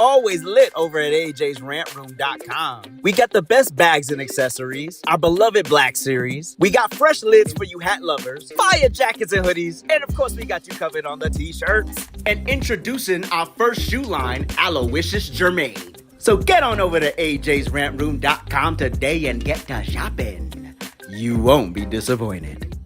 always lit over at AJsRANTroom.com. We got the best bags and accessories, our beloved Black Series. We got fresh lids for you hat lovers, fire jackets and hoodies, and of course we got you covered on the t-shirts. And introducing our first shoe line, Aloysius Germain. So get on over to AJsRANTroom.com today and get to shopping. You won't be disappointed.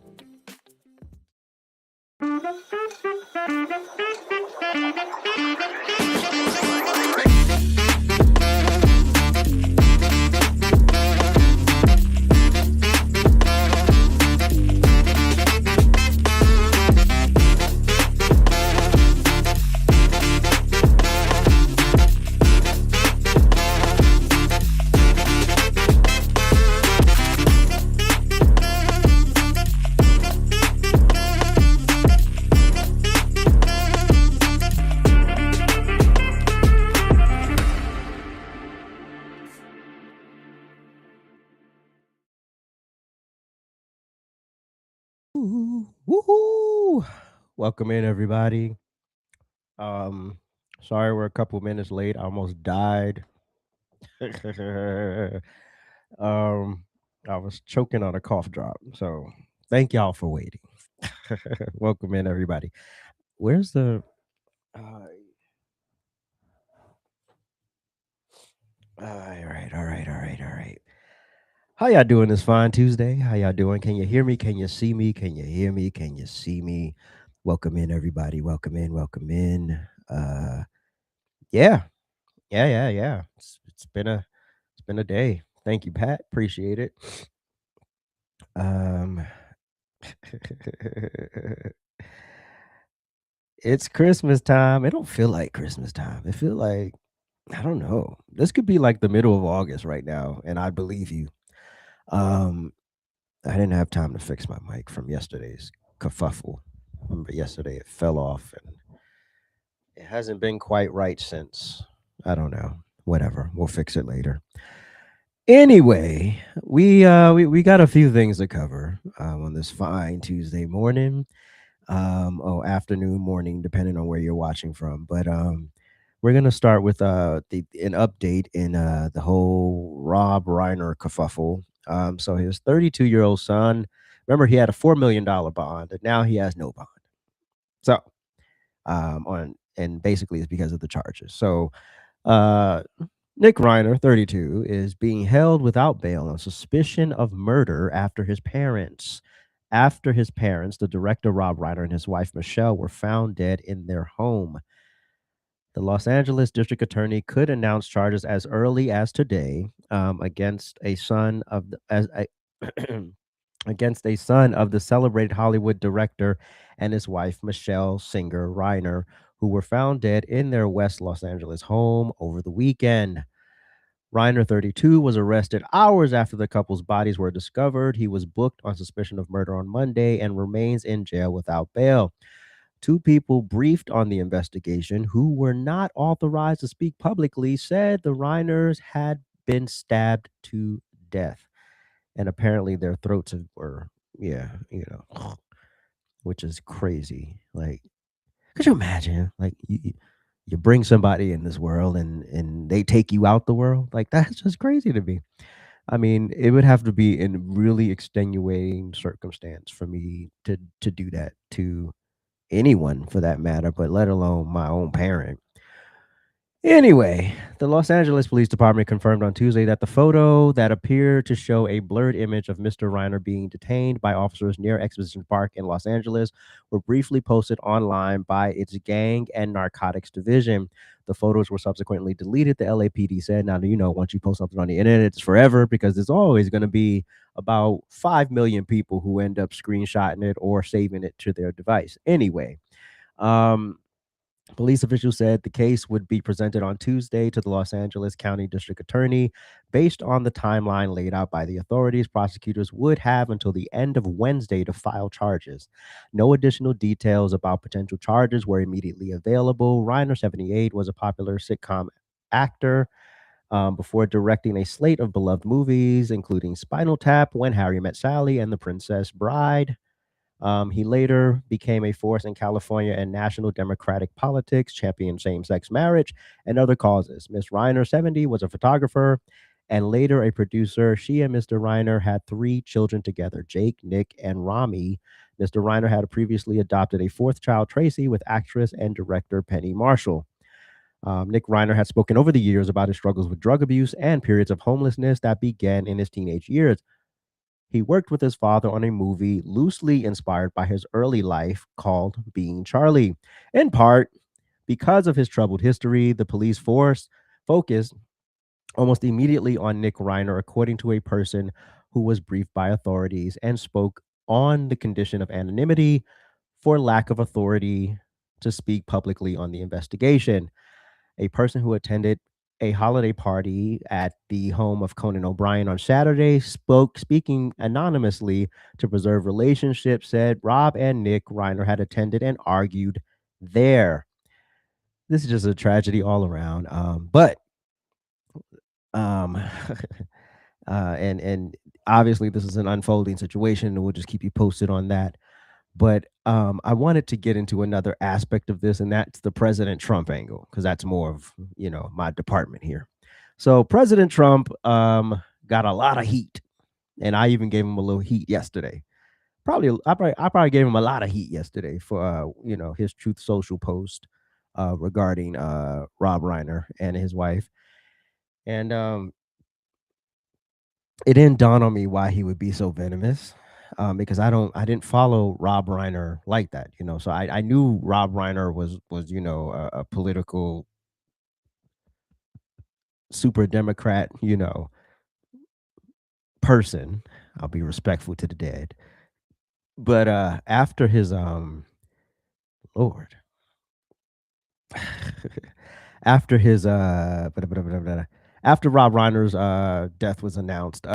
Woohoo! Welcome in, everybody. Sorry we're a couple minutes late. I almost died. I was choking on a cough drop. So thank y'all for waiting. Welcome in, everybody. Where's the all right. How y'all doing this fine Tuesday? How y'all doing? Can you hear me? Can you see me? Can you hear me? Can you see me? Welcome in, everybody. Welcome in. Yeah. It's been a day. Thank you, Pat. Appreciate it. It's Christmas time. It don't feel like Christmas time. It feel like, I don't know. This could be like the middle of August right now, and I believe you. I didn't have time to fix my mic from yesterday's kerfuffle. Remember yesterday it fell off and it hasn't been quite right since. I don't know. Whatever. We'll fix it later. Anyway, we got a few things to cover on this fine Tuesday morning, afternoon, morning, depending on where you're watching from. But we're gonna start with an update in the whole Rob Reiner kerfuffle. So his 32-year-old son, remember he had a $4 million bond, and now he has no bond. So and basically it's because of the charges. So Nick Reiner, 32, is being held without bail on suspicion of murder after his parents, the director Rob Reiner and his wife Michelle, were found dead in their home. The Los Angeles District Attorney could announce charges as early as today against a son of the celebrated Hollywood director and his wife Michelle Singer Reiner, who were found dead in their West Los Angeles home over the weekend. Reiner, 32, was arrested hours after the couple's bodies were discovered. He was booked on suspicion of murder on Monday and remains in jail without bail. Two people briefed on the investigation who were not authorized to speak publicly said the Reiners had been stabbed to death. And apparently their throats were, which is crazy. Like, could you imagine? Like, you bring somebody in this world and they take you out the world? Like, that's just crazy to me. I mean, it would have to be in really extenuating circumstance for me to do that to anyone for that matter, but let alone my own parent. Anyway, the Los Angeles Police Department confirmed on Tuesday that the photo that appeared to show a blurred image of Mr. Reiner being detained by officers near Exposition Park in Los Angeles were briefly posted online by its Gang and Narcotics Division. The photos were subsequently deleted, the LAPD said. Now, once you post something on the internet, it's forever because there's always going to be about 5 million people who end up screenshotting it or saving it to their device. Anyway, police officials said the case would be presented on Tuesday to the Los Angeles County District Attorney. Based on the timeline laid out by the authorities, prosecutors would have until the end of Wednesday to file charges. No additional details about potential charges were immediately available. Reiner, 78, was a popular sitcom actor before directing a slate of beloved movies, including Spinal Tap, When Harry Met Sally, and The Princess Bride. He later became a force in California and national Democratic politics, championed same sex marriage and other causes. Miss Reiner, 70, was a photographer and later a producer. She and Mr. Reiner had 3 children together, Jake, Nick, and Rami. Mr. Reiner had previously adopted a 4th child, Tracy, with actress and director Penny Marshall. Nick Reiner had spoken over the years about his struggles with drug abuse and periods of homelessness that began in his teenage years. He worked with his father on a movie loosely inspired by his early life called Being Charlie. In part, because of his troubled history, the police force focused almost immediately on Nick Reiner, according to a person who was briefed by authorities and spoke on the condition of anonymity for lack of authority to speak publicly on the investigation. A person who attended a holiday party at the home of Conan O'Brien on Saturday speaking anonymously to preserve relationships, said Rob and Nick Reiner had attended and argued there. This is just a tragedy all around. But um and obviously this is an unfolding situation and we'll just keep you posted on that. But I wanted to get into another aspect of this, and that's the President Trump angle, because that's more of my department here. So President Trump got a lot of heat, and I even gave him a little heat yesterday. I probably gave him a lot of heat yesterday for his Truth Social post regarding Rob Reiner and his wife, and it didn't dawn on me why he would be so venomous. Because I didn't follow Rob Reiner like that, So I knew Rob Reiner was a political super Democrat, person. I'll be respectful to the dead. But after his Lord, after his after Rob Reiner's death was announced,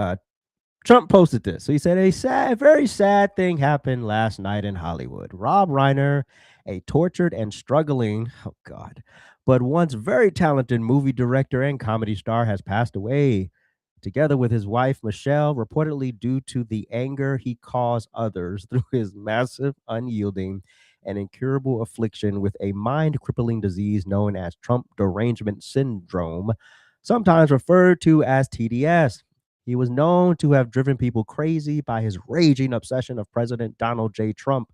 Trump posted this. So he said, very sad thing happened last night in Hollywood. Rob Reiner, a tortured and struggling, oh God, but once very talented movie director and comedy star, has passed away, together with his wife, Michelle, reportedly due to the anger he caused others through his massive, unyielding, and incurable affliction with a mind-crippling disease known as Trump derangement syndrome, sometimes referred to as TDS. He was known to have driven people crazy by his raging obsession of President Donald J. Trump,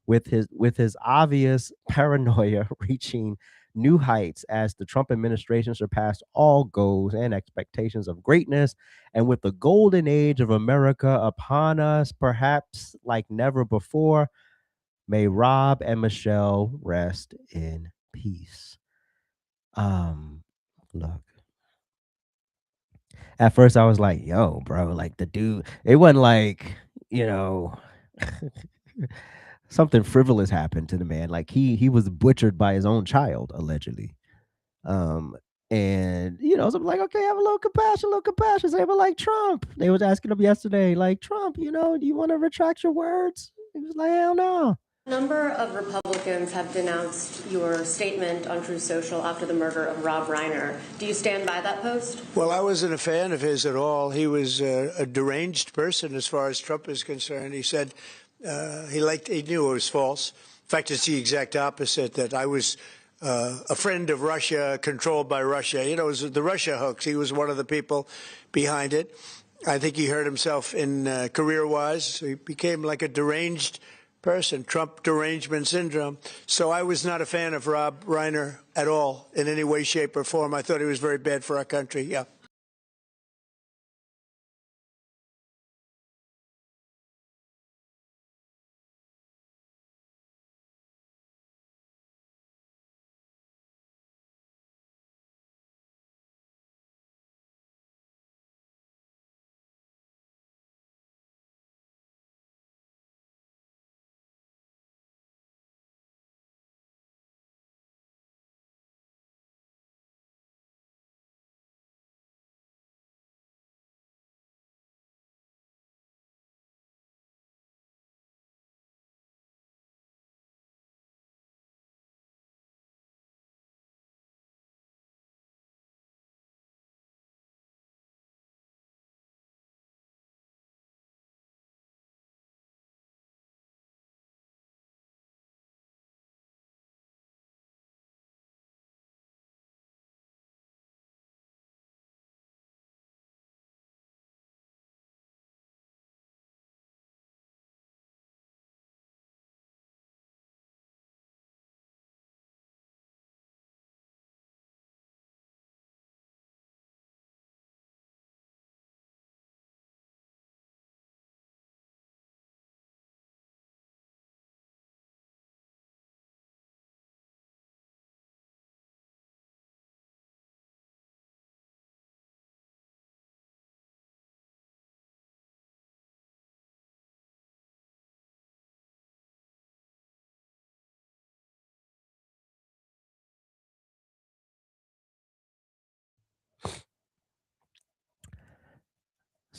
with his obvious paranoia reaching new heights as the Trump administration surpassed all goals and expectations of greatness, and with the golden age of America upon us, perhaps like never before. May Rob and Michelle rest in peace. Look, at first I was like, yo, bro, like the dude, it wasn't like, you know, something frivolous happened to the man. Like he was butchered by his own child, allegedly. Um, and so I'm like, okay, have a little compassion. Say, but like Trump, they was asking him yesterday, like Trump, do you want to retract your words? He was like, hell no. A number of Republicans have denounced your statement on Truth Social after the murder of Rob Reiner. Do you stand by that post? Well, I wasn't a fan of his at all. He was a deranged person as far as Trump is concerned. He said he knew it was false. In fact, it's the exact opposite, that I was a friend of Russia, controlled by Russia. It was the Russia hoax. He was one of the people behind it. I think he hurt himself in career-wise. So he became like a deranged person, Trump derangement syndrome. So I was not a fan of Rob Reiner at all in any way, shape, or form. I thought he was very bad for our country. Yeah.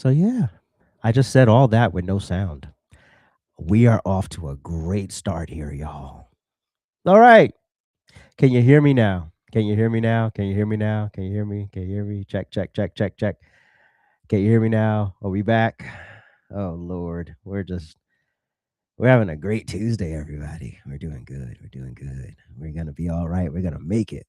So yeah, I just said all that with no sound. We are off to a great start here, y'all. All right. Can you hear me now? Can you hear me now? Can you hear me now? Can you hear me? Can you hear me? Check, check, check, check, check. Can you hear me now? Are we back? Oh Lord, we're having a great Tuesday, everybody. We're doing good. We're doing good. We're gonna be all right. We're gonna make it.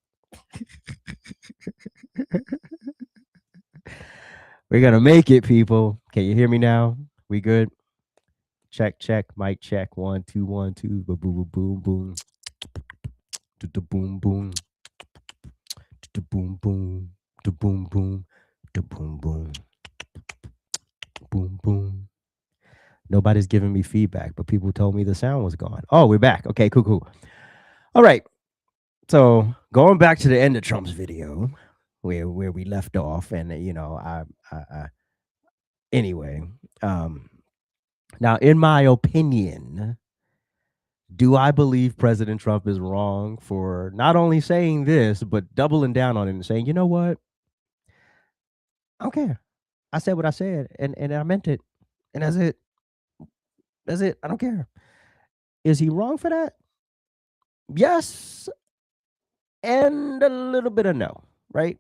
We're gonna make it, people. Can you hear me now? We good? Check, check, mic check. 1, 2, 1, 2. Boom, boom, boom, boom. Boom, boom. Boom, boom. Boom, boom. Boom, boom. Boom, boom. Nobody's giving me feedback, but people told me the sound was gone. Oh, we're back. Okay, cool, cool. All right. So going back to the end of Trump's video, where we left off, and anyway, now in my opinion, do I believe President Trump is wrong for not only saying this but doubling down on it and saying, you know what, I don't care. I said what I said, and I meant it, and that's it. That's it. I don't care. Is he wrong for that? Yes, and a little bit of no, right?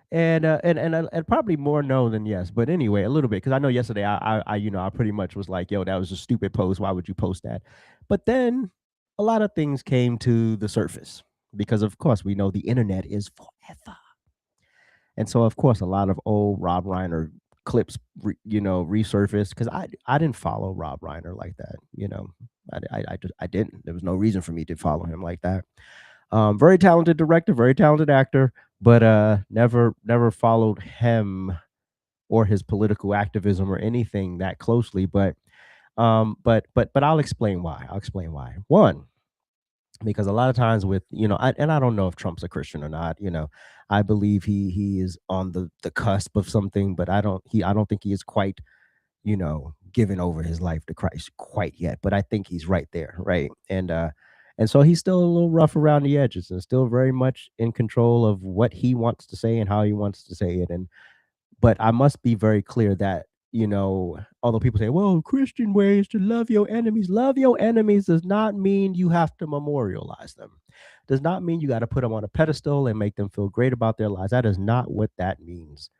And probably more no than yes, but anyway, a little bit, because I know yesterday I pretty much was like, yo, that was a stupid post. Why would you post that? But then a lot of things came to the surface because, of course, we know the internet is forever, and so of course a lot of old Rob Reiner clips, resurfaced because I didn't follow Rob Reiner like that, I didn't. There was no reason for me to follow him like that. Very talented director, very talented actor, but never followed him or his political activism or anything that closely. But I'll explain why. One, because a lot of times with I don't know if Trump's a Christian or not. I believe he is on the cusp of something, but I don't think he is quite given over his life to Christ quite yet. But I think he's right there, right? And so he's still a little rough around the edges and still very much in control of what he wants to say and how he wants to say it. But I must be very clear that, although people say, well, Christian ways to love your enemies does not mean you have to memorialize them. Does not mean you got to put them on a pedestal and make them feel great about their lives. That is not what that means.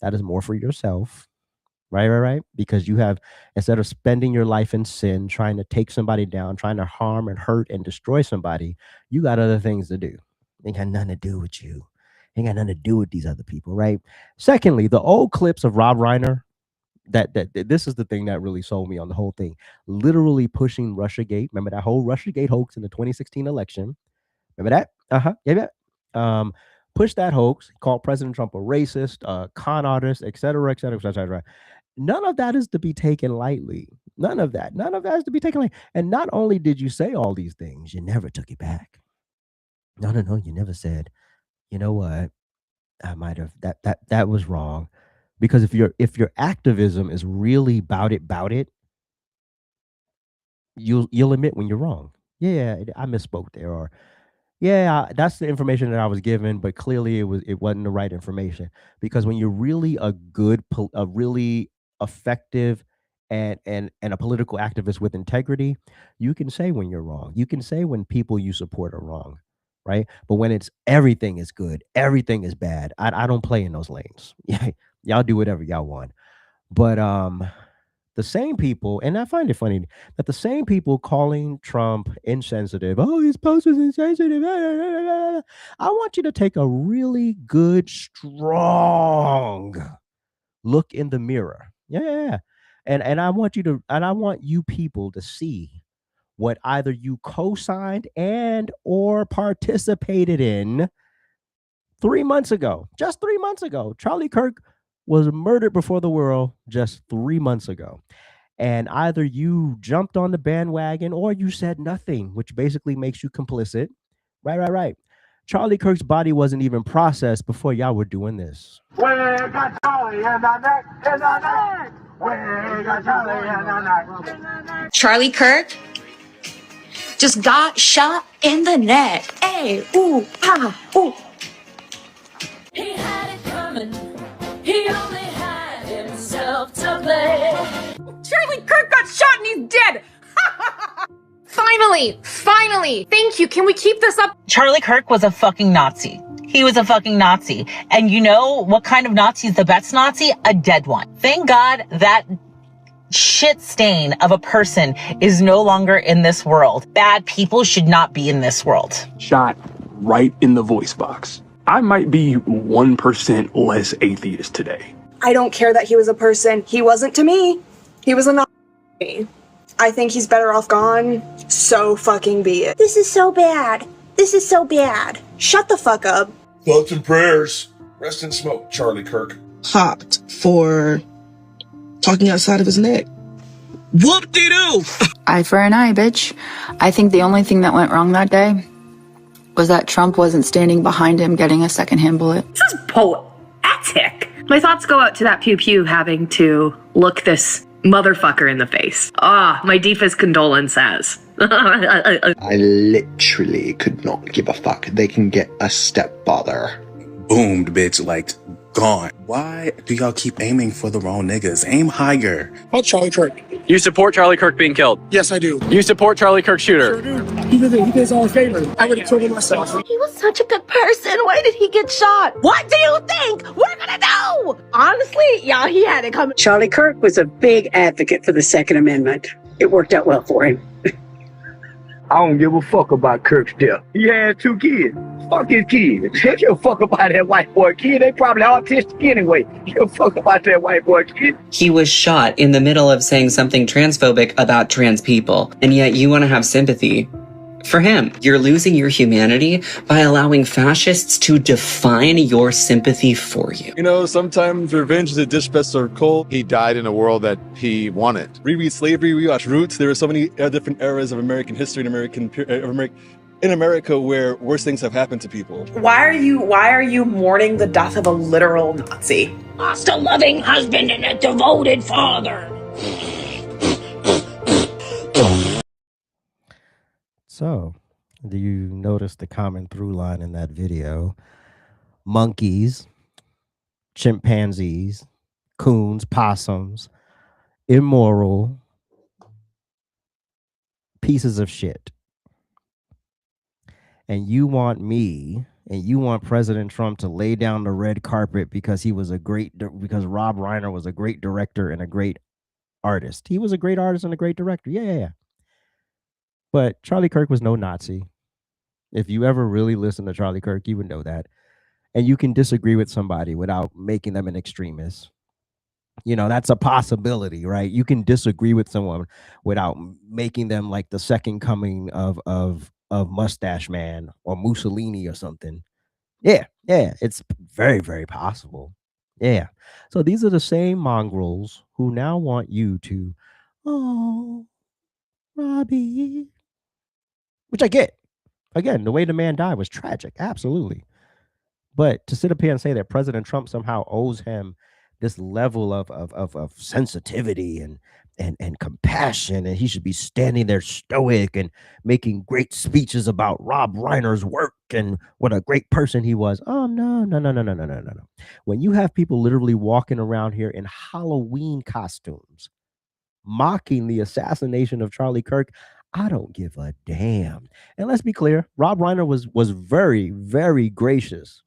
That is more for yourself. Right. Because you have, instead of spending your life in sin, trying to take somebody down, trying to harm and hurt and destroy somebody, you got other things to do. Ain't got nothing to do with you. Ain't got nothing to do with these other people, right? Secondly, the old clips of Rob Reiner, that this is the thing that really sold me on the whole thing. Literally pushing Russiagate. Remember that whole Russiagate hoax in the 2016 election? Remember that? Yeah. Push that hoax, called President Trump a racist, con artist, et cetera, et cetera, et cetera, et cetera. None of that is to be taken lightly. None of that is to be taken lightly. And not only did you say all these things, you never took it back. No. You never said, you know what? I might have that was wrong. Because if your activism is really about it, you'll admit when you're wrong. Yeah, I misspoke there, or yeah, that's the information that I was given, but clearly it wasn't the right information. Because when you're really a really effective and a political activist with integrity, you can say when you're wrong. You can say when people you support are wrong, right? But when it's everything is good, everything is bad, I don't play in those lanes. Y'all do whatever y'all want. But the same people, and I find it funny that the same people calling Trump insensitive, oh, his post was insensitive, I want you to take a really good, strong look in the mirror. Yeah. And I want you people to see what either you co-signed and or participated in 3 months ago. Just 3 months ago. Charlie Kirk was murdered before the world just 3 months ago. And either you jumped on the bandwagon or you said nothing, which basically makes you complicit. Right. Charlie Kirk's body wasn't even processed before y'all were doing this. We got Charlie in the neck, in the neck. We got Charlie in the neck. Charlie Kirk just got shot in the neck. Hey, ooh, ah, ooh. He had it coming. He only had himself to Charlie Kirk got shot and he's dead. Finally. Thank you. Can we keep this up? Charlie Kirk was a fucking Nazi. He was a fucking Nazi. And you know what kind of Nazi is the best Nazi? A dead one. Thank God that shit stain of a person is no longer in this world. Bad people should not be in this world. Shot right in the voice box. I might be 1% less atheist today. I don't care that he was a person. He wasn't to me. He was a Nazi. I think he's better off gone. So fucking be it. This is so bad. Shut the fuck up. Thoughts and prayers. Rest in smoke, Charlie Kirk. Popped for talking outside of his neck. Whoop-de-doo! Eye for an eye, bitch. I think the only thing that went wrong that day was that Trump wasn't standing behind him getting a secondhand bullet. This is poetic. My thoughts go out to that pew pew having to look this motherfucker in the face. My deepest condolences. I literally could not give a fuck. They can get a stepfather. Boomed, bitch, like, gone. Why do y'all keep aiming for the wrong niggas? Aim higher. Oh, Charlie Kirk. You support Charlie Kirk being killed? Yes, I do. You support Charlie Kirk shooter? Sure do. He did his own favor. I would have killed him myself. He was such a good person. Why did he get shot? What do you think we're gonna do? Honestly, y'all, he had it coming. Charlie Kirk was a big advocate for the Second Amendment. It worked out well for him. I don't give a fuck about Kirk's death. He had 2 kids. Fuck his kids. He give a fuck about that white boy kid. They probably autistic anyway. Give a fuck about that white boy kid. He was shot in the middle of saying something transphobic about trans people, and yet you want to have sympathy for him. You're losing your humanity by allowing fascists to define your sympathy for you. You know, sometimes revenge is a dish best served cold. He died in a world that he wanted. Reread slavery, rewatch Roots. There are so many different eras of American history and in America where worse things have happened to people. Why are you mourning the death of a literal Nazi? Lost a loving husband and a devoted father. So, do you notice the common through line in that video? Monkeys, chimpanzees, coons, possums, immoral pieces of shit. And you want me and you want President Trump to lay down the red carpet because because Rob Reiner was a great director and a great artist. He was a great artist and a great director. Yeah. But Charlie Kirk was no Nazi. If you ever really listen to Charlie Kirk, you would know that. And you can disagree with somebody without making them an extremist. You know, that's a possibility, right? You can disagree with someone without making them like the second coming of Mustache Man or Mussolini or something. Yeah, it's very, very possible. Yeah. So these are the same mongrels who now want you to, oh, Robbie. Which I get. Again, the way the man died was tragic. Absolutely. But to sit up here and say that President Trump somehow owes him this level of sensitivity and compassion, and he should be standing there stoic and making great speeches about Rob Reiner's work and what a great person he was. Oh, no. When you have people literally walking around here in Halloween costumes, mocking the assassination of Charlie Kirk, I don't give a damn. And let's be clear, Rob Reiner was very, very gracious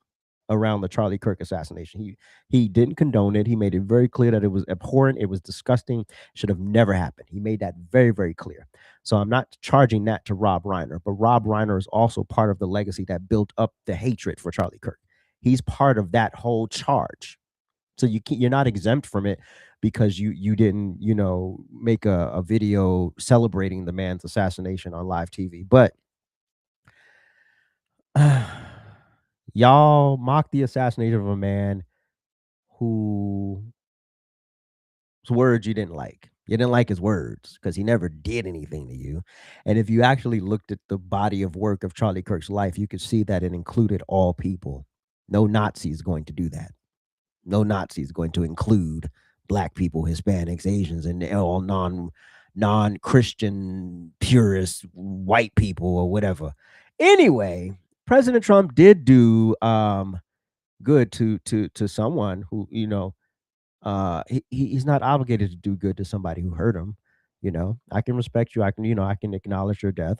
around the Charlie Kirk assassination. He didn't condone it. He made it very clear that it was abhorrent, it was disgusting, should have never happened. He made that very, very clear. So I'm not charging that to Rob Reiner, but Rob Reiner is also part of the legacy that built up the hatred for Charlie Kirk. He's part of that whole charge. So you're not exempt from it because you didn't, make a video celebrating the man's assassination on live TV. But y'all mock the assassination of a man whose words you didn't like. You didn't like his words because he never did anything to you. And if you actually looked at the body of work of Charlie Kirk's life, you could see that it included all people. No Nazi is going to do that. No Nazi is going to include Black people, Hispanics, Asians, and all non-Christian purist white people or whatever. Anyway, President Trump did do good to someone who, He's not obligated to do good to somebody who hurt him. You know, I can respect you. I can, I can acknowledge your death.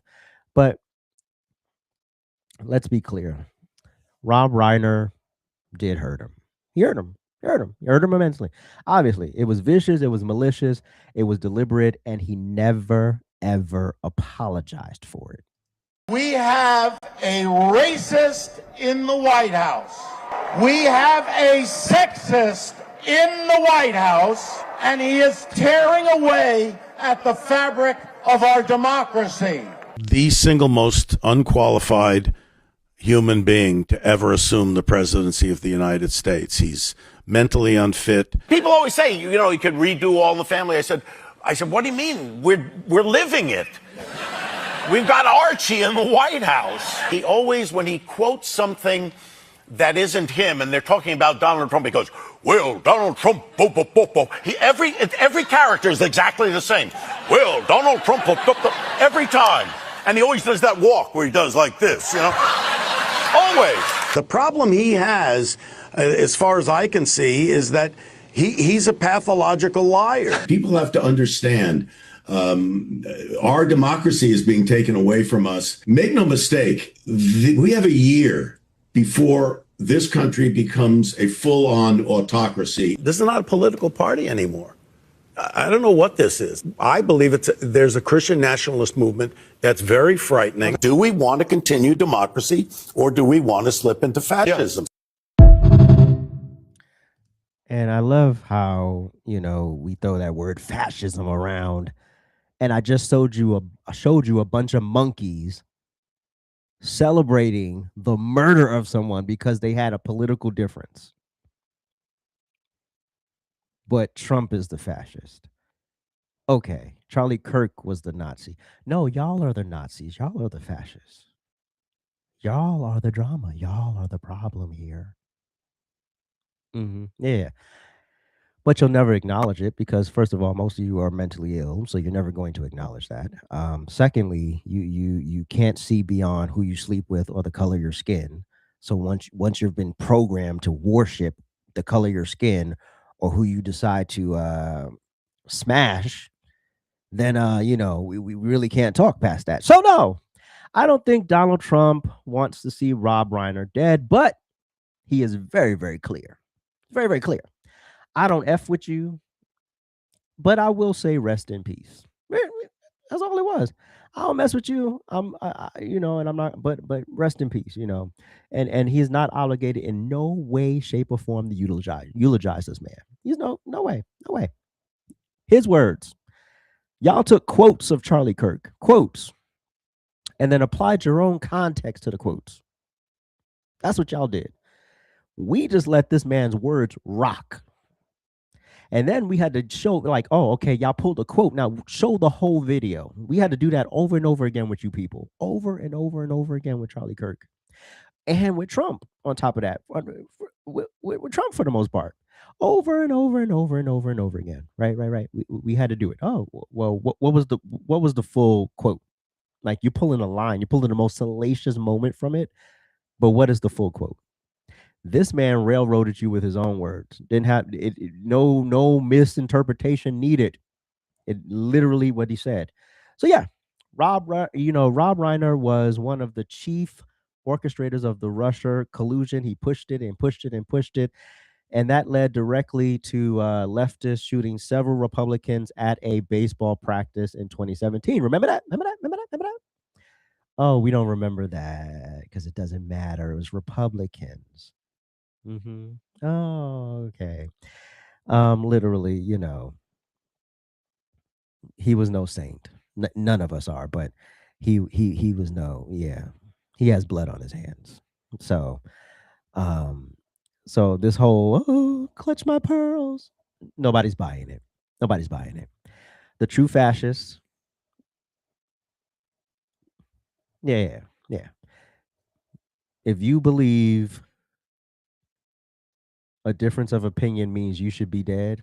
But let's be clear. Rob Reiner did hurt him. He hurt him. He hurt him. He hurt him immensely. Obviously, it was vicious. It was malicious. It was deliberate. And he never, ever apologized for it. We have a racist in the White House. We have a sexist in the White House, and he is tearing away at the fabric of our democracy. The single most unqualified human being to ever assume the presidency of the United States. He's mentally unfit. People always say, you know, he could redo All in the Family. I said, what do you mean? We're living it. We've got Archie in the White House. He always, when he quotes something that isn't him, and they're talking about Donald Trump, he goes, well, Donald Trump, bo, bo, bo, bo. Every character is exactly the same. Well, Donald Trump, bo, bo, bo, every time. And he always does that walk where he does like this, you know? Always. The problem he has, as far as I can see, is that he's a pathological liar. People have to understand our democracy is being taken away from us. Make no mistake, we have a year before this country becomes a full-on autocracy. This is not a political party anymore. I don't know what this is. I believe there's a Christian nationalist movement that's very frightening. Do we want to continue democracy, or do we want to slip into fascism? And I love how, we throw that word fascism around. And I just showed you a bunch of monkeys celebrating the murder of someone because they had a political difference. But Trump is the fascist. Okay, Charlie Kirk was the Nazi. No, y'all are the Nazis. Y'all are the fascists. Y'all are the drama. Y'all are the problem here. Yeah. But you'll never acknowledge it because, first of all, most of you are mentally ill, so you're never going to acknowledge that. Secondly, you can't see beyond who you sleep with or the color of your skin. So once you've been programmed to worship the color of your skin or who you decide to smash, then we really can't talk past that. So no, I don't think Donald Trump wants to see Rob Reiner dead, but he is very, very clear. Very, very clear. I don't F with you, but I will say rest in peace. That's all it was. I don't mess with you. And I'm not, but rest in peace, and he's not obligated in no way, shape, or form to eulogize this man. He's no way. His words. Y'all took quotes of Charlie Kirk, quotes, and then applied your own context to the quotes. That's what y'all did. We just let this man's words rock. And then we had to show oh, okay, y'all pulled a quote. Now show the whole video. We had to do that over and over again with you people. Over and over and over again with Charlie Kirk. And with Trump on top of that. With Trump for the most part. Over and over and over and over and over again. Right. We had to do it. Oh, well, what was the full quote? Like you're pulling a line. You're pulling the most salacious moment from it. But what is the full quote? This man railroaded you with his own words. Didn't have no misinterpretation needed. It literally what he said. So yeah, Rob Reiner was one of the chief orchestrators of the Russia collusion. He pushed it and pushed it and pushed it, and that led directly to leftists shooting several Republicans at a baseball practice in 2017. Remember that? Oh, we don't remember that because it doesn't matter. It was Republicans. Oh, okay. Literally, he was no saint. None of us are, but he was he has blood on his hands. So this whole clutch my pearls, nobody's buying it. The true fascists. Yeah. If you believe a difference of opinion means you should be dead,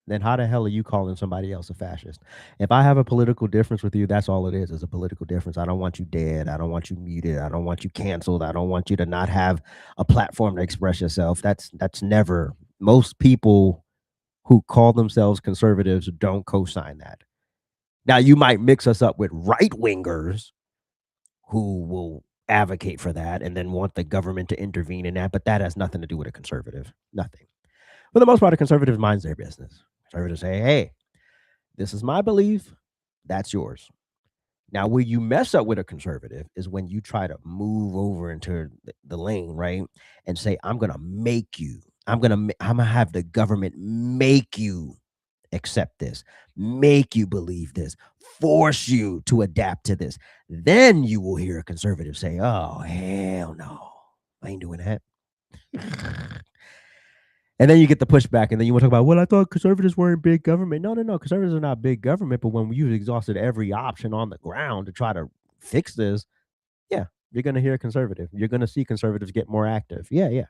then how the hell are you calling somebody else a fascist? If I have a political difference with you, that's all it is a political difference. I don't want you dead. I don't want you muted. I don't want you canceled. I don't want you to not have a platform to express yourself. That's never, most people who call themselves conservatives don't co-sign that. Now, you might mix us up with right-wingers who will advocate for that and then want the government to intervene in that, but that has nothing to do with a conservative. Nothing. For the most part, a conservative minds their business. Conservatives say, hey, this is my belief, that's yours. Now, where you mess up with a conservative is when you try to move over into the lane, right? And say, I'm going to make you, I'm going to have the government make you accept this, make you believe this, force you to adapt to this. Then you will hear a conservative say, oh, hell no, I ain't doing that. And then you get the pushback, and then you want to talk about, well, I thought conservatives weren't big government. No, conservatives are not big government, but when you've exhausted every option on the ground to try to fix this, yeah, you're going to hear a conservative. You're going to see conservatives get more active. Yeah.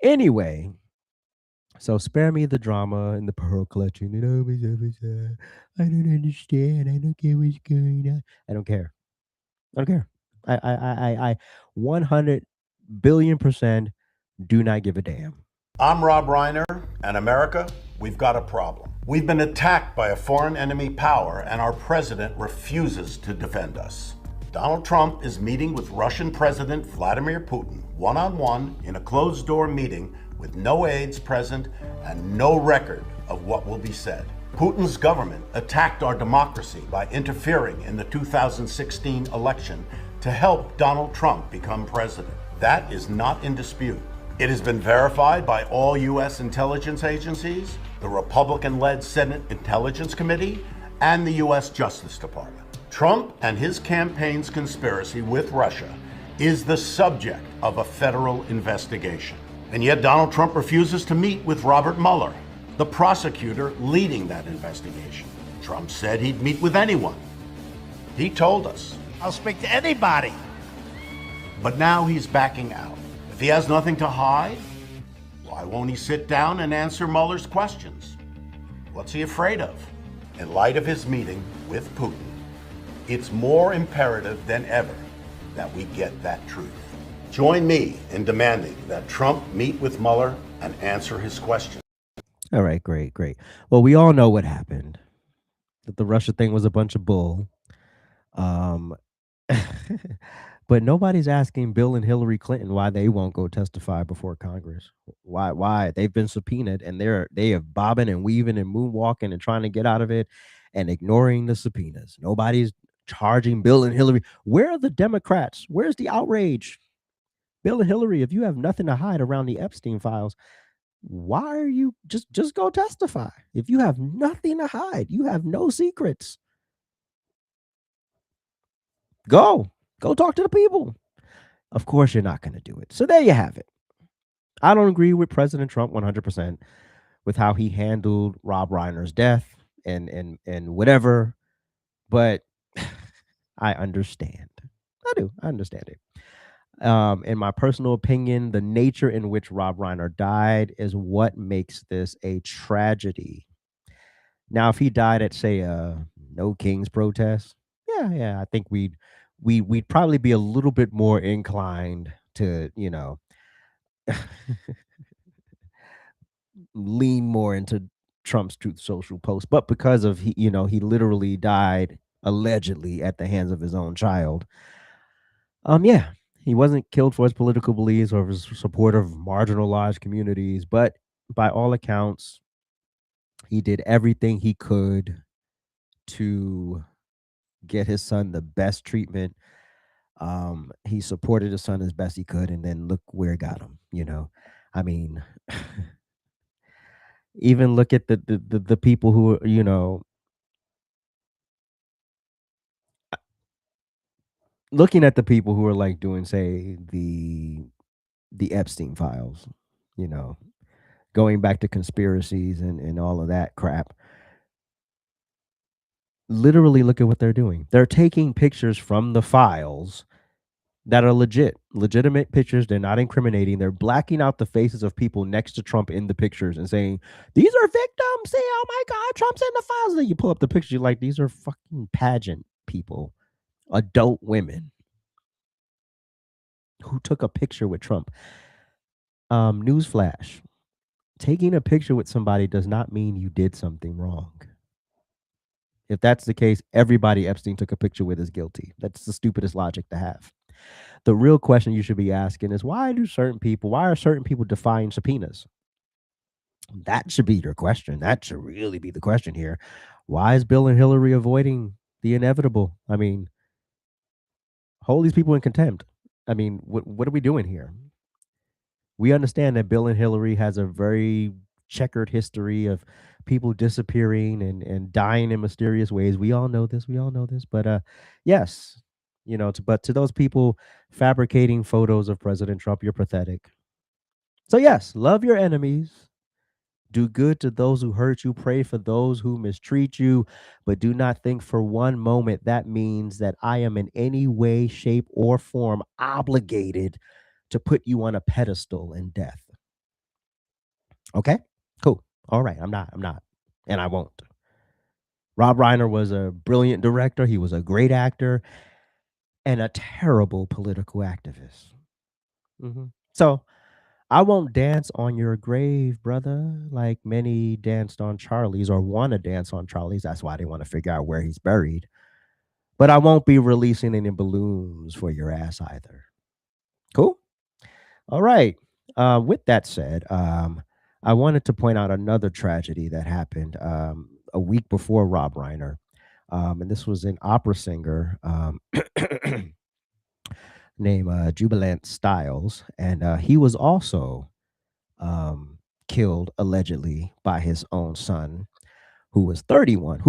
Anyway, so spare me the drama and the pearl clutching. I don't understand. I don't care what's going on. I don't care. I 100 billion% do not give a damn. I'm Rob Reiner, and America, we've got a problem. We've been attacked by a foreign enemy power, and our president refuses to defend us. Donald Trump is meeting with Russian President Vladimir Putin one-on-one in a closed-door meeting with no aides present and no record of what will be said. Putin's government attacked our democracy by interfering in the 2016 election to help Donald Trump become president. That is not in dispute. It has been verified by all U.S. intelligence agencies, the Republican-led Senate Intelligence Committee, and the U.S. Justice Department. Trump and his campaign's conspiracy with Russia is the subject of a federal investigation. And yet Donald Trump refuses to meet with Robert Mueller, the prosecutor leading that investigation. Trump said he'd meet with anyone. He told us, I'll speak to anybody. But now he's backing out. If he has nothing to hide, why won't he sit down and answer Mueller's questions? What's he afraid of? In light of his meeting with Putin, it's more imperative than ever that we get that truth. Join me in demanding that Trump meet with Mueller and answer his questions. All right, great. Well, we all know what happened. That the Russia thing was a bunch of bull. But nobody's asking Bill and Hillary Clinton why they won't go testify before Congress. Why? They've been subpoenaed and they have bobbing and weaving and moonwalking and trying to get out of it and ignoring the subpoenas. Nobody's charging Bill and Hillary. Where are the Democrats? Where's the outrage? Bill and Hillary, if you have nothing to hide around the Epstein files, why are you just go testify? If you have nothing to hide, you have no secrets. Go talk to the people. Of course, you're not going to do it. So there you have it. I don't agree with President Trump 100% with how he handled Rob Reiner's death and whatever, but I understand. I do. I understand it. In my personal opinion, the nature in which Rob Reiner died is what makes this a tragedy. Now, if he died at, say, a No Kings protest, yeah, I think we'd probably be a little bit more inclined to, lean more into Trump's Truth Social post. But because of he literally died allegedly at the hands of his own child. Yeah, he wasn't killed for his political beliefs or his support of marginalized communities, but by all accounts, he did everything he could to get his son the best treatment. He supported his son as best he could, and then look where it got him. I mean, even look at the people who are, looking at the people who are like doing, say, the Epstein files, going back to conspiracies and all of that crap. Literally look at what they're doing. They're taking pictures from the files that are legitimate pictures. They're not incriminating. They're blacking out the faces of people next to Trump in the pictures and saying, these are victims. Say, oh my God, Trump's in the files. And then you pull up the pictures, you're like, these are fucking pageant people, adult women who took a picture with Trump. Newsflash. taking a picture with somebody does not mean you did something wrong. If that's the case, everybody Epstein took a picture with is guilty. That's the stupidest logic to have. The real question you should be asking is why are certain people defying subpoenas? That should be your question. That should really be the question here. Why is Bill and Hillary avoiding the inevitable? I mean, hold these people in contempt. I mean, what are we doing here? We understand that Bill and Hillary has a very checkered history of people disappearing and dying in mysterious ways. We all know this. We all know this. But yes, but to those people fabricating photos of President Trump, you're pathetic. So yes, love your enemies. Do good to those who hurt you. Pray for those who mistreat you. But do not think for one moment that means that I am in any way, shape, or form obligated to put you on a pedestal in death. Okay? Cool. All right. I'm not. And I won't. Rob Reiner was a brilliant director. He was a great actor and a terrible political activist. So I won't dance on your grave, brother, like many danced on Charlie's or want to dance on Charlie's. That's why they want to figure out where he's buried. But I won't be releasing any balloons for your ass either. Cool? All right. With that said, I wanted to point out another tragedy that happened a week before Rob Reiner. And this was an opera singer named Jubilant Styles. And he was also killed allegedly by his own son, who is 31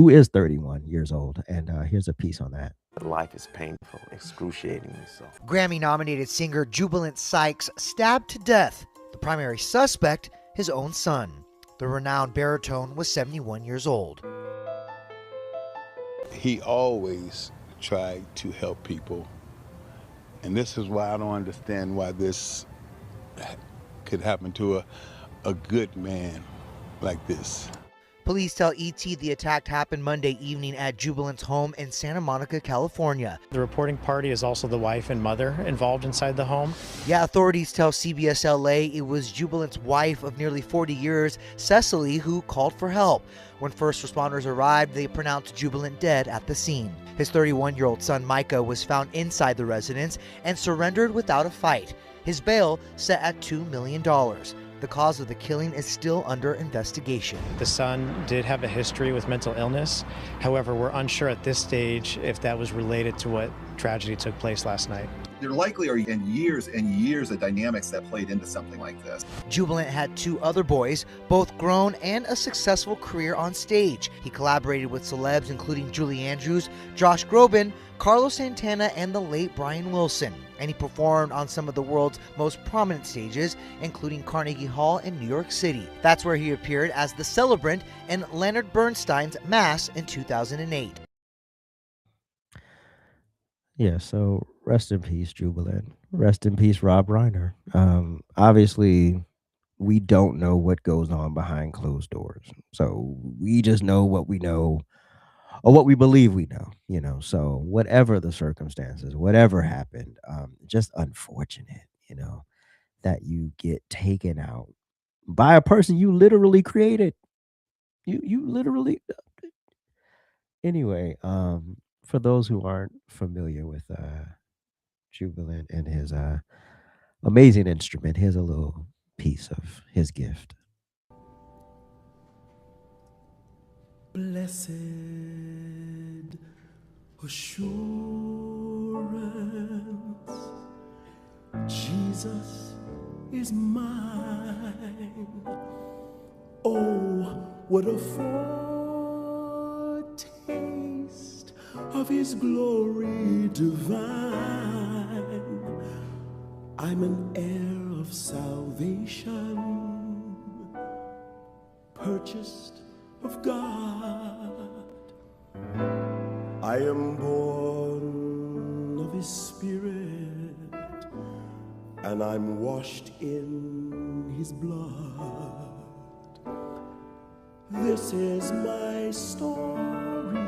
years old. And here's a piece on that. Life is painful, excruciatingly so. Grammy-nominated singer Jubilant Sykes stabbed to death. The primary suspect, his own son. The renowned baritone was 71 years old. He always tried to help people. And this is why I don't understand why this could happen to a good man like this. Police tell ET the attack happened Monday evening at Jubilant's home in Santa Monica, California. The reporting party is also the wife and mother involved inside the home. Yeah, authorities tell CBS LA it was Jubilant's wife of nearly 40 years, Cecily, who called for help. When first responders arrived, they pronounced Jubilant dead at the scene. His 31-year-old son, Micah, was found inside the residence and surrendered without a fight. His bail set at $2 million. The cause of the killing is still under investigation. The son did have a history with mental illness. However, we're unsure at this stage if that was related to what tragedy took place last night. There likely are years and years of dynamics that played into something like this. Jubilant had 2 other boys, both grown and a successful career on stage. He collaborated with celebs including Julie Andrews, Josh Groban, Carlos Santana, and the late Brian Wilson. And he performed on some of the world's most prominent stages, including Carnegie Hall in New York City. That's where he appeared as the celebrant in Leonard Bernstein's Mass in 2008. Yeah, so rest in peace, Jubilant. Rest in peace, Rob Reiner. Obviously, we don't know what goes on behind closed doors. So we just know what we know or what we believe we know, So whatever the circumstances, whatever happened, just unfortunate, that you get taken out by a person you literally created. You literally. Anyway, for those who aren't familiar with Jubilant and his amazing instrument, here's a little piece of his gift. Blessed assurance, Jesus is mine. Oh, what a foretaste of his glory divine. I'm an heir of salvation, purchased of God. I am born of his spirit, and I'm washed in his blood. This is my story.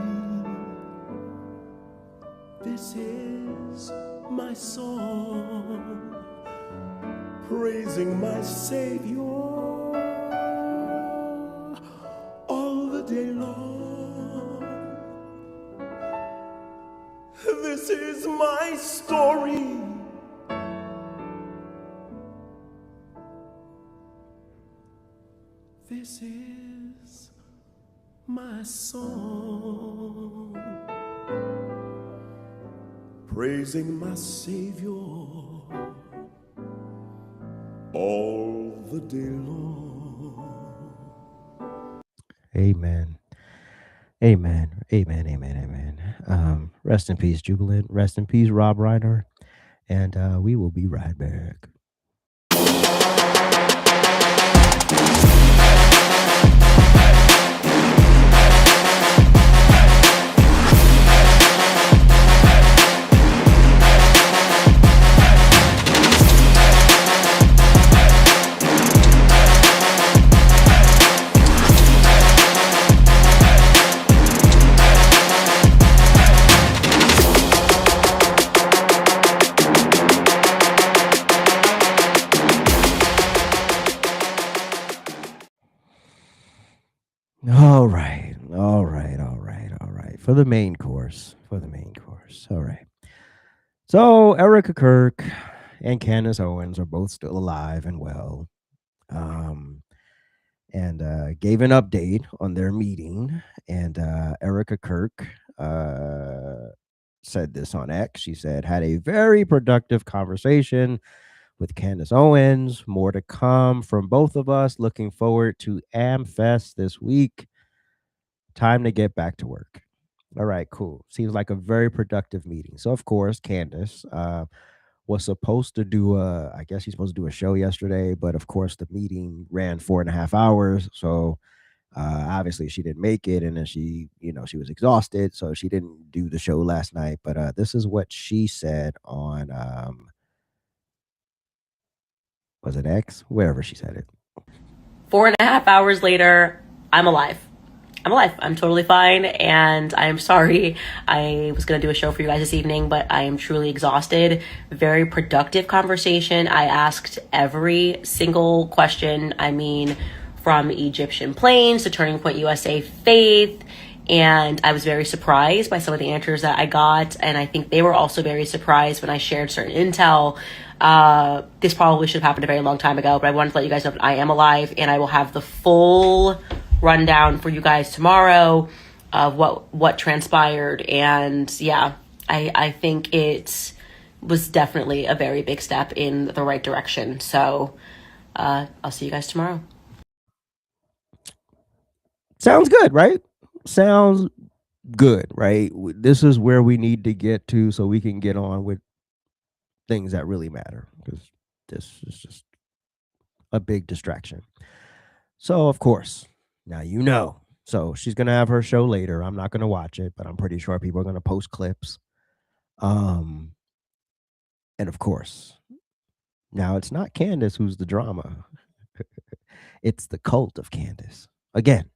This is my song, praising my Savior This is my story. This is my song, praising my Savior all the day long. Amen. Amen. Amen. Amen. Amen. Rest in peace, Jubilant. Rest in peace, Rob Reiner. And we will be right back. All right. For the main course. All right. So Erika Kirk and Candace Owens are both still alive and well. And gave an update on their meeting. And Erika Kirk said this on X. She said, had a very productive conversation with Candace Owens. More to come from both of us. Looking forward to AmFest this week. Time to get back to work. All right, cool. Seems like a very productive meeting. So, of course, Candace was supposed to do I guess she's supposed to do a show yesterday, but of course the meeting ran 4.5 hours. So obviously she didn't make it, and then she was exhausted, so she didn't do the show last night. But this is what she said on was it X? Wherever she said it. 4.5 hours later, I'm alive. I'm totally fine, and I'm sorry. I was going to do a show for you guys this evening, but I am truly exhausted. Very productive conversation. I asked every single question. I mean, from Egyptian planes to Turning Point USA Faith, and I was very surprised by some of the answers that I got, and I think they were also very surprised when I shared certain intel. This probably should have happened a very long time ago, but I wanted to let you guys know that I am alive, and I will have the full rundown for you guys tomorrow of what transpired. And yeah, I think it was definitely a very big step in the right direction. So I'll see you guys tomorrow. Sounds good, right? Sounds good, right? This is where we need to get to so we can get on with things that really matter, because this is just a big distraction. So, of course, now you know. So she's going to have her show later. I'm not going to watch it, but I'm pretty sure people are going to post clips. And of course, now it's not Candace who's the drama. It's the cult of Candace. Again,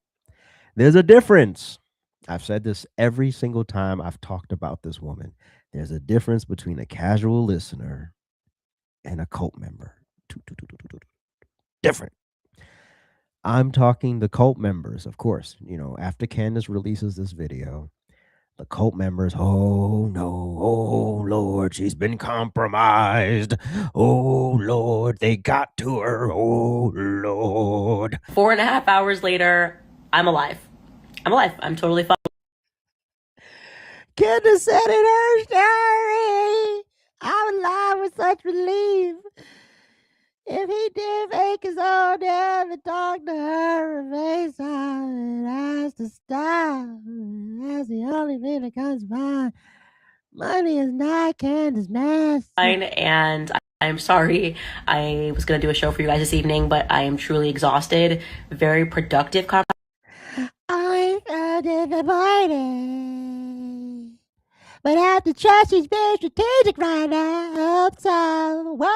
there's a difference. I've said this every single time I've talked about this woman. There's a difference between a casual listener and a cult member. Different. I'm talking the cult members, of course. After Candace releases this video, the cult members, oh no, oh Lord, she's been compromised. Oh Lord, they got to her. Oh Lord. 4.5 hours later, I'm alive. I'm totally fine. Candace said in her story, I'm alive with such relief. If he did fake his own death and talk to her and face off and ask to stop, that's the only thing that comes by. Money is not Candace mask. And I'm sorry. I was going to do a show for you guys this evening, but I am truly exhausted. Very productive I'm so disappointed. But I have to trust she's being strategic right now. I'm so worried.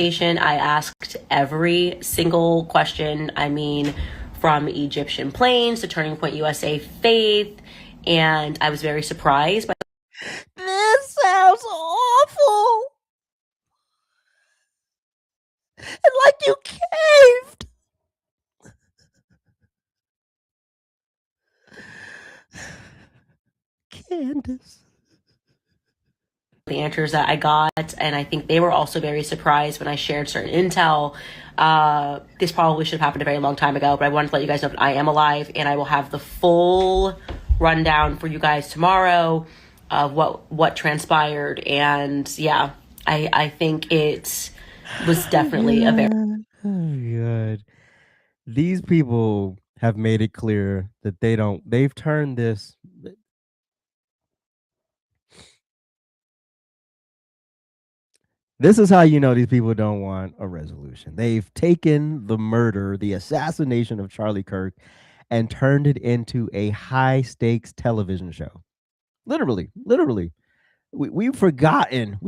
I asked every single question. I mean, from Egyptian planes to Turning Point USA Faith, and I was very surprised by this sounds awful. And like you caved. Candace. The answers that I got, and I think they were also very surprised when I shared certain intel. This probably should have happened a very long time ago, but I wanted to let you guys know that I am alive, and I will have the full rundown for you guys tomorrow of what transpired. And yeah, I think it was definitely a very God. These people have made it clear that they've turned this. This is how you know these people don't want a resolution. They've taken the murder, the assassination of Charlie Kirk, and turned it into a high stakes television show. Literally. We've forgotten.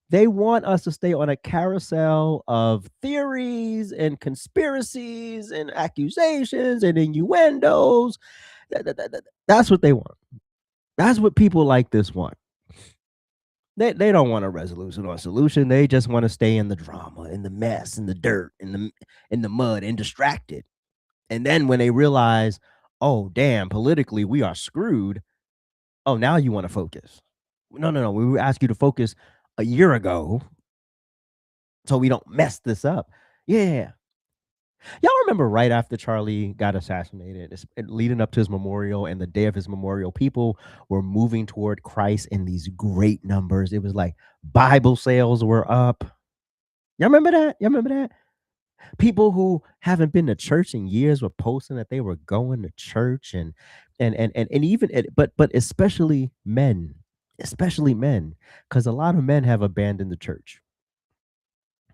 They want us to stay on a carousel of theories and conspiracies and accusations and innuendos. That's what they want. That's what people like this want. They don't want a resolution or a solution. They just want to stay in the drama, in the mess, in the dirt, in the mud, and distracted. And then when they realize, oh damn, politically we are screwed. Oh, now you want to focus. No. We asked you to focus a year ago so we don't mess this up. Yeah. Y'all remember right after Charlie got assassinated, leading up to his memorial and the day of his memorial, people were moving toward Christ in these great numbers. It was like Bible sales were up. Y'all remember that? People who haven't been to church in years were posting that they were going to church and even but especially men, because a lot of men have abandoned the church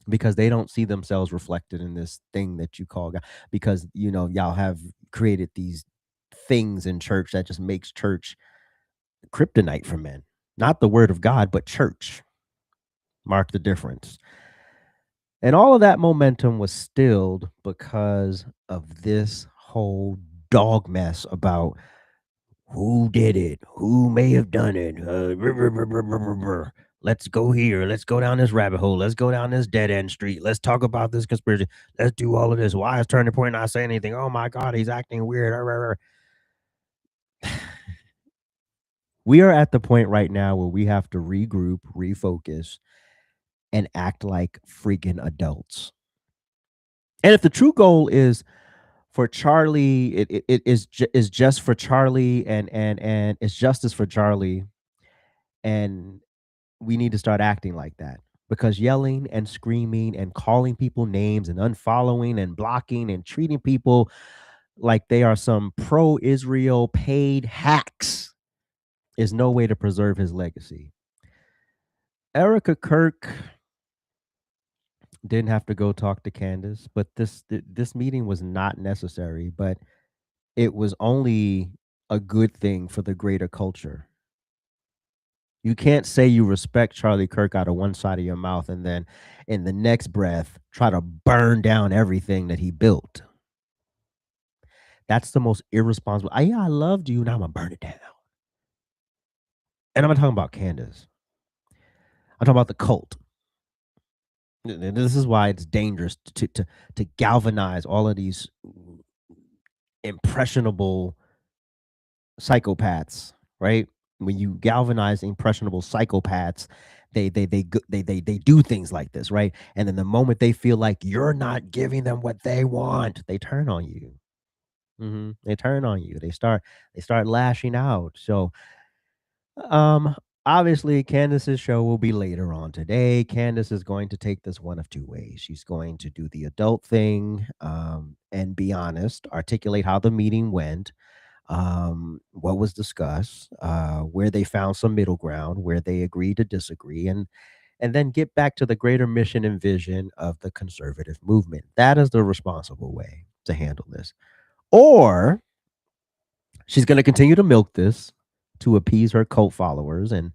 because they don't see themselves reflected in this thing that you call God, because y'all have created these things in church that just makes church kryptonite for men. Not the word of God, but church. Mark the difference. And all of that momentum was stilled because of this whole dog mess about who did it, who may have done it. Let's go here. Let's go down this rabbit hole. Let's go down this dead end street. Let's talk about this conspiracy. Let's do all of this. Why is Turning Point not saying anything? Oh my God, he's acting weird. We are at the point right now where we have to regroup, refocus, and act like freaking adults. And if the true goal is for Charlie, it is just for Charlie and it's justice for Charlie, and we need to start acting like that, because yelling and screaming and calling people names and unfollowing and blocking and treating people like they are some pro-Israel paid hacks is no way to preserve his legacy. Erika, Kirk didn't have to go talk to Candace, but this meeting was not necessary, but it was only a good thing for the greater culture. You can't say you respect Charlie Kirk out of one side of your mouth and then in the next breath try to burn down everything that he built. That's the most irresponsible. I loved you, now I'm gonna burn it down. And I'm not talking about Candace. I'm talking about the cult. This is why it's dangerous to galvanize all of these impressionable psychopaths, right? When you galvanize impressionable psychopaths, they do things like this, right? And then the moment they feel like you're not giving them what they want, they turn on you. They turn on you. They start lashing out. So, obviously, Candace's show will be later on today. Candace is going to take this one of two ways. She's going to do the adult thing, and be honest, articulate how the meeting went, what was discussed, where they found some middle ground, where they agreed to disagree, and then get back to the greater mission and vision of the conservative movement. That is the responsible way to handle this. Or she's going to continue to milk this to appease her cult followers and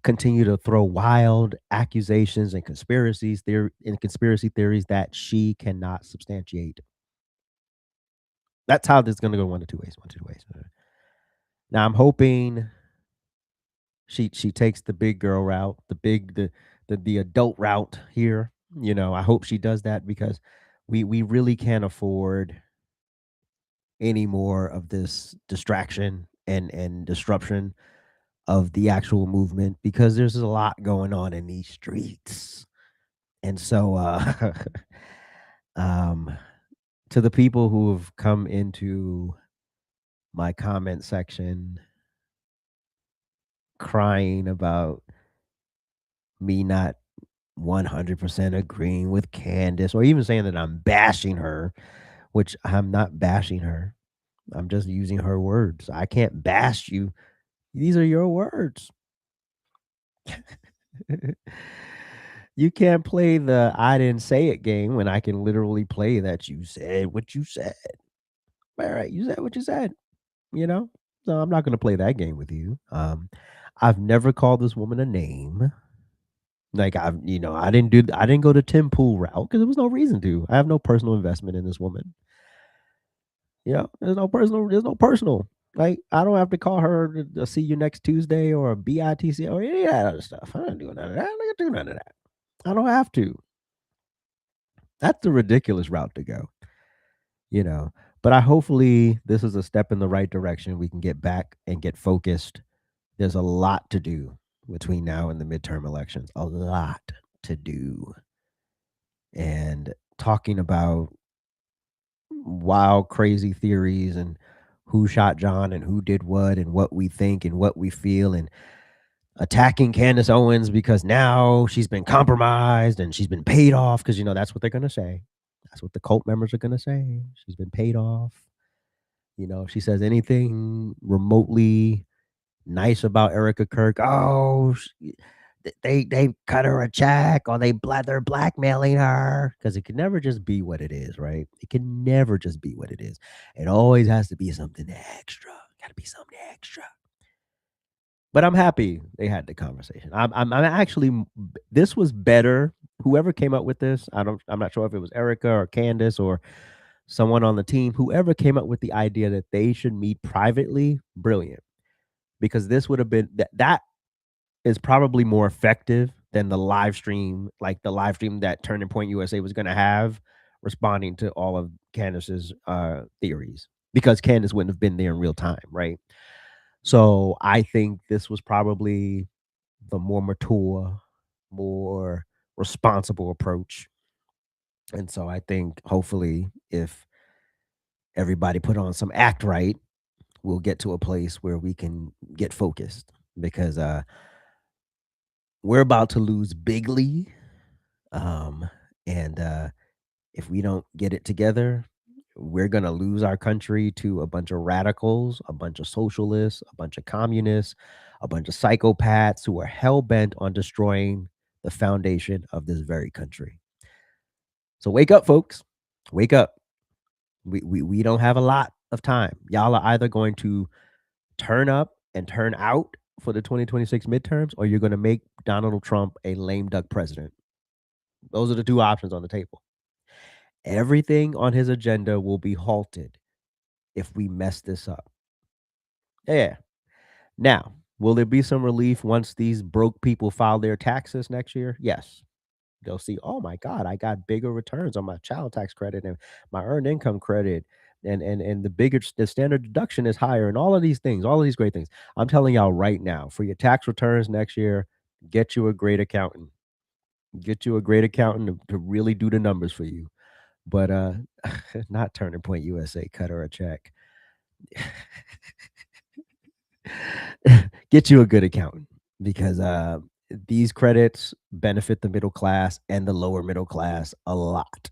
continue to throw wild accusations and conspiracy theories that she cannot substantiate. That's how this is going to go one of two ways. Now I'm hoping she takes the big girl route, the adult route here. I hope she does that, because we really can't afford any more of this distraction and disruption of the actual movement, because there's a lot going on in these streets. And so to the people who have come into my comment section crying about me not 100% agreeing with Candace, or even saying that I'm bashing her, which I'm not bashing her. I'm just using her words. I can't bash you. These are your words. You can't play the I didn't say it game when I can literally play that you said what you said. All right, you said what you said, you know? So I'm not going to play that game with you. I've never called this woman a name. Like I didn't go to Tim Pool route because there was no reason to. I have no personal investment in this woman. There's no personal. Like, I don't have to call her to see you next Tuesday or a BITC or any of that other stuff. I'm not doing none of that. I'm not doing none of that. I don't have to. That's the ridiculous route to go. But hopefully this is a step in the right direction. We can get back and get focused. There's a lot to do between now and the midterm elections. A lot to do. And talking about wild, crazy theories and who shot John and who did what and what we think and what we feel, and attacking Candace Owens because now she's been compromised and she's been paid off, because that's what they're going to say. That's what the cult members are going to say. She's been paid off. If she says anything remotely nice about Erika Kirk, they cut her a check, or they're blackmailing her, because it can never just be what it is, right? It can never just be what it is. It always has to be something extra. Got to be something extra. But I'm happy they had the conversation. I'm actually, this was better. Whoever came up with this, I'm not sure if it was Erika or Candace or someone on the team, whoever came up with the idea that they should meet privately, brilliant. Because this would have been, that is probably more effective than the live stream, like the live stream that Turning Point USA was going to have, responding to all of Candace's theories, because Candace wouldn't have been there in real time, right? So I think this was probably the more mature, more responsible approach. And so I think hopefully if everybody put on some act right, we'll get to a place where we can get focused, because we're about to lose bigly. And if we don't get it together, we're going to lose our country to a bunch of radicals, a bunch of socialists, a bunch of communists, a bunch of psychopaths who are hell-bent on destroying the foundation of this very country. So wake up, folks. Wake up. We don't have a lot of time. Y'all are either going to turn up and turn out for the 2026 midterms, or you're going to make Donald Trump a lame duck president. Those are the two options on the table. Everything on his agenda will be halted if we mess this up. Yeah. Now, will there be some relief once these broke people file their taxes next year? Yes. They'll see, oh my God, I got bigger returns on my child tax credit and my earned income credit, and the standard deduction is higher, and all of these things, all of these great things. I'm telling y'all right now, for your tax returns next year, get you a great accountant. Get you a great accountant to really do the numbers for you. But not Turning Point USA, cut her a check. Get you a good accountant, because these credits benefit the middle class and the lower middle class a lot.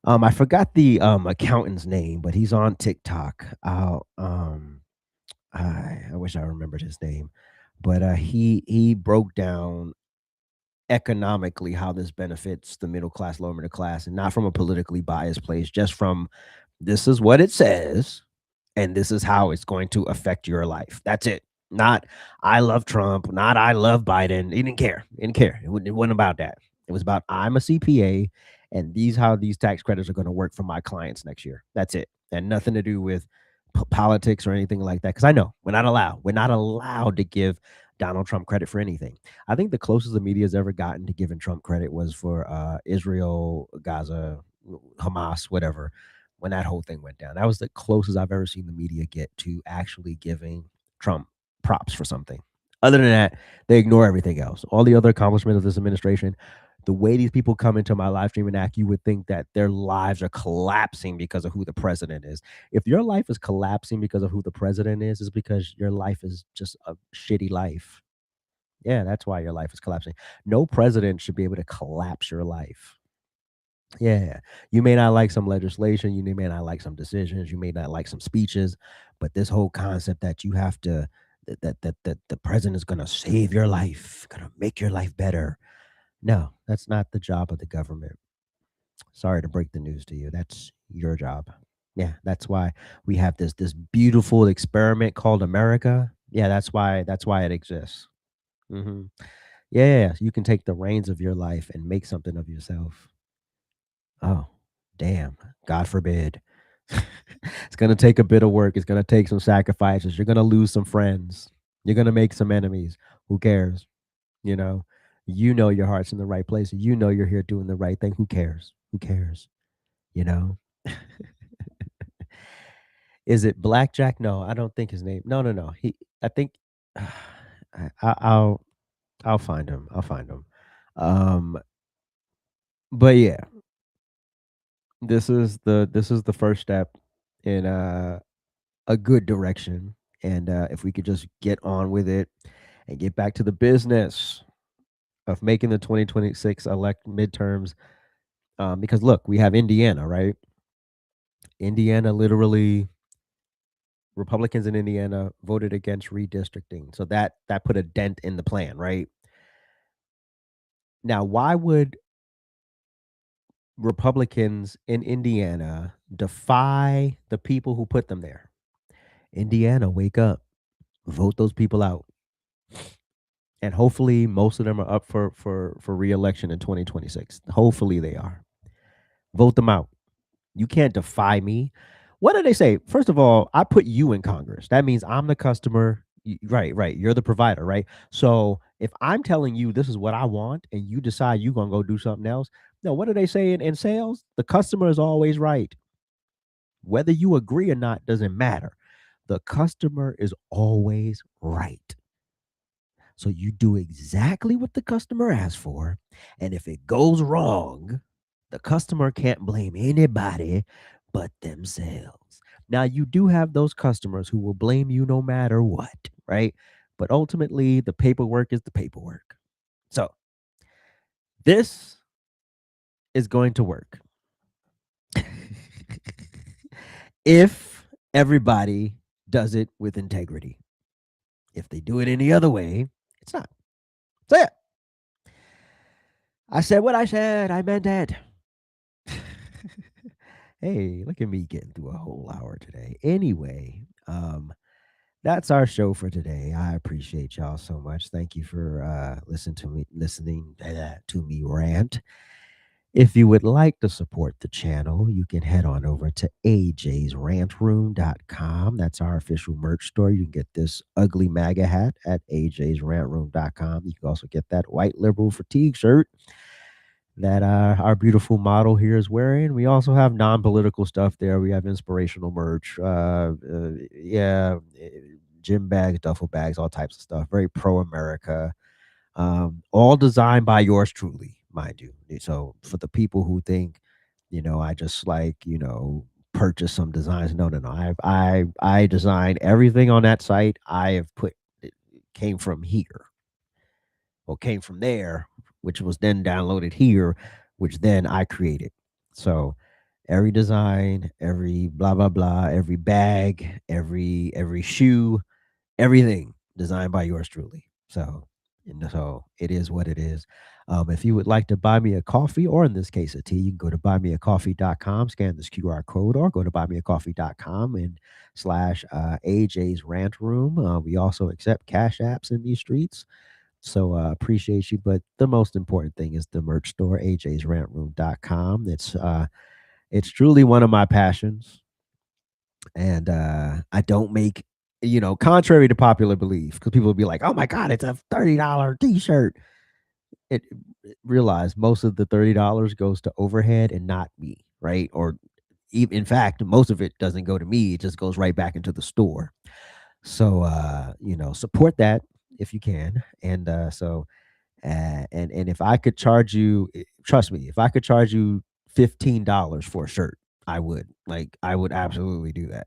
I forgot the accountant's name, but he's on TikTok. I wish I remembered his name, but he broke down economically how this benefits the middle class, lower middle class, and not from a politically biased place, just from this is what it says and this is how it's going to affect your life. That's it. Not I love Trump, not I love Biden. He didn't care. It wasn't about that. It was about I'm a CPA and how these tax credits are going to work for my clients next year. That's it. And nothing to do with politics or anything like that, because I know we're not allowed to give Donald Trump credit for anything. I think the closest the media has ever gotten to giving Trump credit was for Israel, Gaza, Hamas, whatever. when that whole thing went down. That was the closest I've ever seen the media get to actually giving Trump props for something. Other than that, they ignore everything else. All the other accomplishments of this administration, the way these people come into my live stream and act, you would think that their lives are collapsing because of who the president is. If your life is collapsing because of who the president is, it's because your life is just a shitty life. Yeah, that's why your life is collapsing. No president should be able to collapse your life. Yeah, you may not like some legislation, you may not like some decisions, you may not like some speeches, but this whole concept that you have to that the president is going to save your life, going to make your life better. No, that's not the job of the government. Sorry to break the news to you. That's your job. Yeah, that's why we have this beautiful experiment called America. Yeah, that's why it exists. hmm Yeah, you can take the reins of your life and make something of yourself. Oh, damn. God forbid. It's going to take a bit of work. It's going to take some sacrifices. You're going to lose some friends. You're going to make some enemies. Who cares? You know your heart's in the right place. You know you're here doing the right thing. Who cares? Who cares? You know? Is it Blackjack? No, I don't think his name. No. I think I'll find him. I'll find him. But yeah, this is the first step in a good direction. And if we could just get on with it and get back to the business of making the 2026 midterms, because look, we have Indiana, right? Indiana, literally, Republicans in Indiana voted against redistricting, so that put a dent in the plan, right? Now, why would Republicans in Indiana defy the people who put them there? Indiana, wake up, vote those people out. And hopefully most of them are up for re-election in 2026. Hopefully they are. Vote them out. You can't defy me. What did they say? First of all, I put you in Congress. That means I'm the customer. Right. You're the provider, right? So if I'm telling you this is what I want and you decide you're going to go do something else, no, what do they say in sales? The customer is always right. Whether you agree or not doesn't matter. The customer is always right. So you do exactly what the customer asked for. And if it goes wrong, the customer can't blame anybody but themselves. Now, you do have those customers who will blame you no matter what, right? But ultimately, the paperwork is the paperwork. So this is going to work. If everybody does it with integrity. If they do it any other way, it's not. That's it. I said what I said. I meant it. Hey, look at me getting through a whole hour today. Anyway, that's our show for today. I appreciate y'all so much. Thank you for listening to me rant. If you would like to support the channel, you can head on over to ajsrantroom.com. That's our official merch store. You can get this ugly MAGA hat at ajsrantroom.com. You can also get that white liberal fatigue shirt that our beautiful model here is wearing. We also have non-political stuff there. We have inspirational merch. Gym bags, duffel bags, all types of stuff. Very pro-America. All designed by yours truly, mind you. So for the people who think, I just purchase some designs. No. I designed everything on that site. I have put it came from here. Or came from there, which was then downloaded here, which then I created. So every design, every blah, blah, blah, every bag, every shoe, everything designed by yours truly. So it is what it is. If you would like to buy me a coffee, or in this case a tea, you can go to buymeacoffee.com, scan this QR code, or go to buymeacoffee.com and /AJsRANT. We also accept cash apps in these streets. So appreciate you. But the most important thing is the merch store, ajsrantroom.com. It's truly one of my passions. And I don't make, contrary to popular belief, because people will be like, oh my God, it's a $30 t-shirt. Realize most of the $30 goes to overhead and not me, right? Or in fact, most of it doesn't go to me. It just goes right back into the store. So, support that if you can. And and if I could charge you, trust me, if I could charge you $15 for a shirt, I would. Like, I would absolutely do that.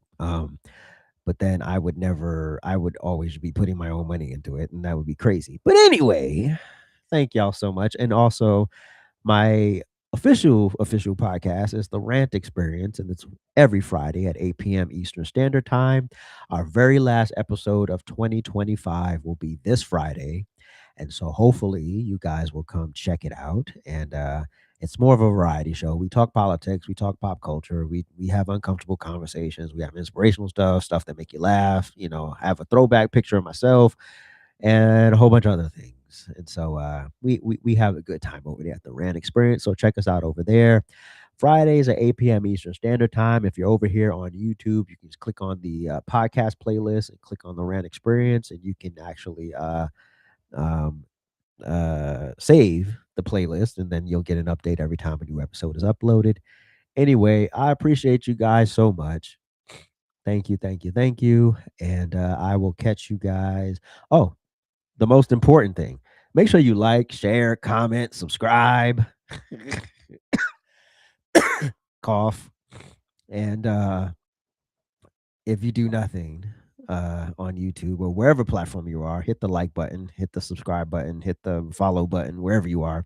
But then I would always be putting my own money into it, and that would be crazy. But anyway, thank y'all so much. And also, my official podcast is the Rant Experience, and it's every Friday at 8 p.m. Eastern Standard Time. Our very last episode of 2025 will be this Friday. And so hopefully you guys will come check it out. And it's more of a variety show. We talk politics, we talk pop culture, we have uncomfortable conversations, we have inspirational stuff that make you laugh, have a throwback picture of myself and a whole bunch of other things. And so we have a good time over there at the Rant Experience. So check us out over there. Fridays at 8 p.m. Eastern Standard Time. If you're over here on YouTube, you can just click on the podcast playlist and click on the Rant Experience, and you can actually save the playlist, and then you'll get an update every time a new episode is uploaded. Anyway, I appreciate you guys so much. Thank you. And I will catch you guys. Oh, the most important thing, make sure you like, share, comment, subscribe. Cough. And if you do nothing on YouTube or wherever platform you are, hit the like button, hit the subscribe button, hit the follow button, wherever you are.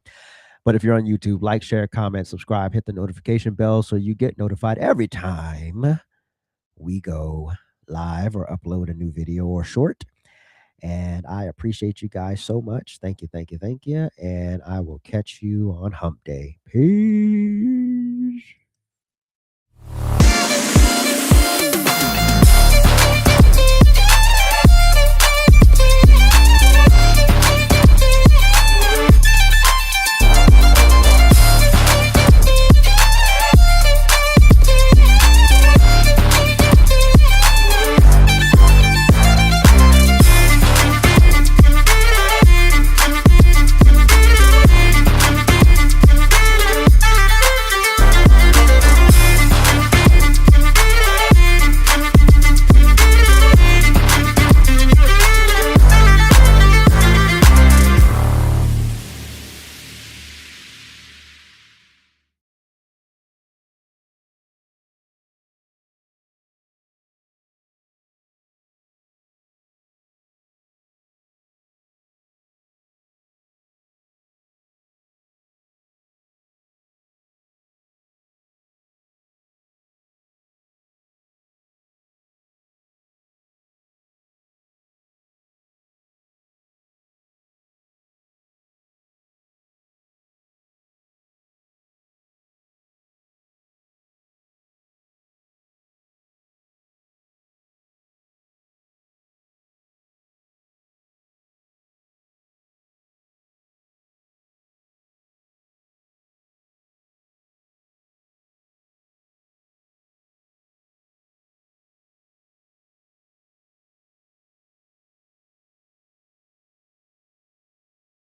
But if you're on YouTube, like, share, comment, subscribe, hit the notification bell so you get notified every time we go live or upload a new video or short. And I appreciate you guys so much. Thank you. And I will catch you on Hump Day. Peace.